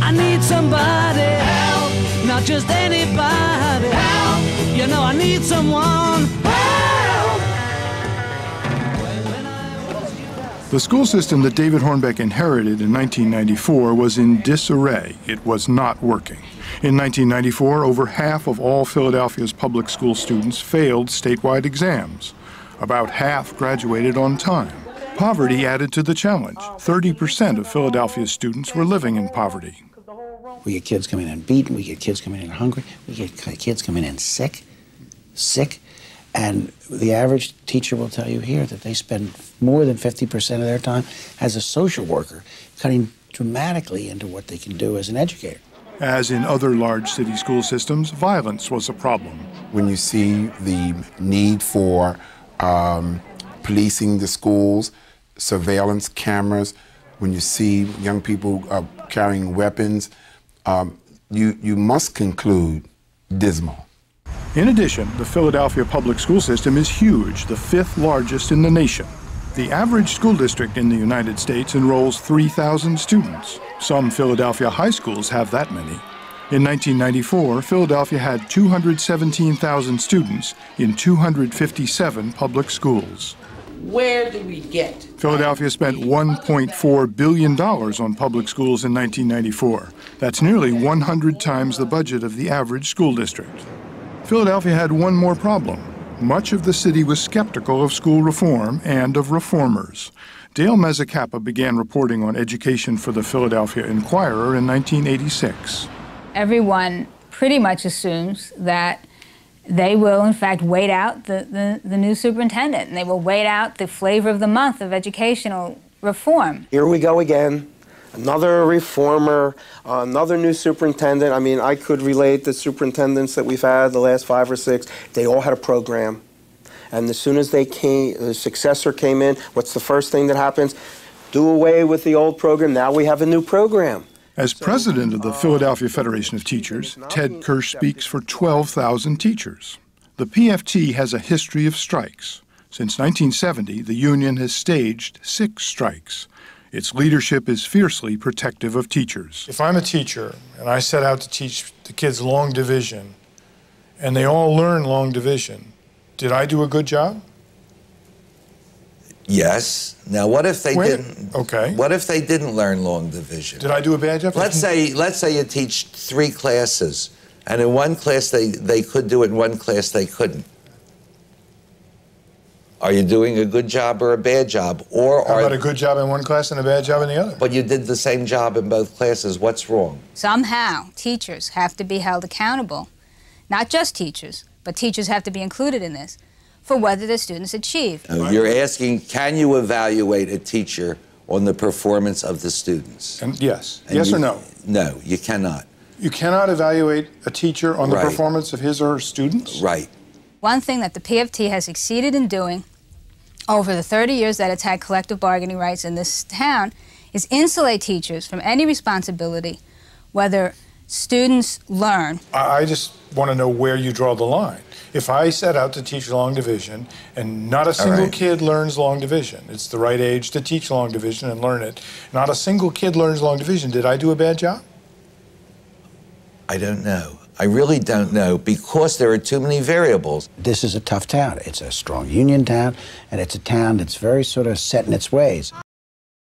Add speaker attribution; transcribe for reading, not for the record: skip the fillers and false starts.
Speaker 1: I need somebody help, not just anybody help. You know I need someone help.
Speaker 2: The school system that David Hornbeck inherited in 1994 was in disarray. It was not working. In 1994, over half of all Philadelphia's public school students failed statewide exams. About half graduated on time. Poverty added to the challenge. 30% of Philadelphia's students were living in poverty.
Speaker 3: We get kids coming in beaten, we get kids coming in hungry, we get kids coming in sick, and the average teacher will tell you here that they spend more than 50% of their time as a social worker, cutting dramatically into what they can do as an educator.
Speaker 2: As in other large city school systems, violence was a problem.
Speaker 4: When you see the need for policing the schools, surveillance cameras, when you see young people carrying weapons, you must conclude dismal.
Speaker 2: In addition, the Philadelphia public school system is huge, the 5th largest in the nation. The average school district in the United States enrolls 3,000 students. Some Philadelphia high schools have that many. In 1994, Philadelphia had 217,000 students in 257 public schools.
Speaker 5: Where do we get?
Speaker 2: Philadelphia spent $1.4 billion on public schools in 1994. That's nearly 100 times the budget of the average school district. Philadelphia had one more problem. Much of the city was skeptical of school reform and of reformers. Dale Mezzacappa began reporting on education for the Philadelphia Inquirer in 1986.
Speaker 6: Everyone pretty much assumes that they will, in fact, wait out the new superintendent, and they will wait out the flavor of the month of educational reform.
Speaker 7: Here we go again. Another reformer, another new superintendent. I mean, I could relate the superintendents that we've had the last 5 or 6. They all had a program. And as soon as the successor came in, what's the first thing that happens? Do away with the old program. Now we have a new program.
Speaker 2: As president of the Philadelphia Federation of Teachers, Ted Kirsch speaks for 12,000 teachers. The PFT has a history of strikes. Since 1970, the union has staged 6 strikes. Its leadership is fiercely protective of teachers.
Speaker 8: If I'm a teacher and I set out to teach the kids long division and they all learn long division, did I do a good job?
Speaker 9: Yes. Now, what if they didn't?
Speaker 8: Okay.
Speaker 9: What if they didn't learn long division?
Speaker 8: Did I do a bad job?
Speaker 9: Let's say you teach 3 classes, and in one class they could do it, in one class they couldn't. Are you doing a good job or a bad job? Or
Speaker 8: How about a good job in one class and a bad job in the other?
Speaker 9: But you did the same job in both classes. What's wrong?
Speaker 6: Somehow, teachers have to be held accountable. Not just teachers, but teachers have to be included in this for whether the students achieve.
Speaker 9: You're asking, can you evaluate a teacher on the performance of the students?
Speaker 2: And yes. Yes or no?
Speaker 9: No, you cannot.
Speaker 2: You cannot evaluate a teacher on the performance of his or her students?
Speaker 9: Right.
Speaker 6: One thing that the PFT has succeeded in doing over the 30 years that it's had collective bargaining rights in this town is insulate teachers from any responsibility, whether students learn.
Speaker 8: I just want to know where you draw the line. If I set out to teach long division and not a single kid learns long division, it's the right age to teach long division and learn it, not a single kid learns long division, did I do a bad job?
Speaker 9: I don't know. I really don't know, because there are too many variables.
Speaker 3: This is a tough town. It's a strong union town, and it's a town that's very sort of set in its ways.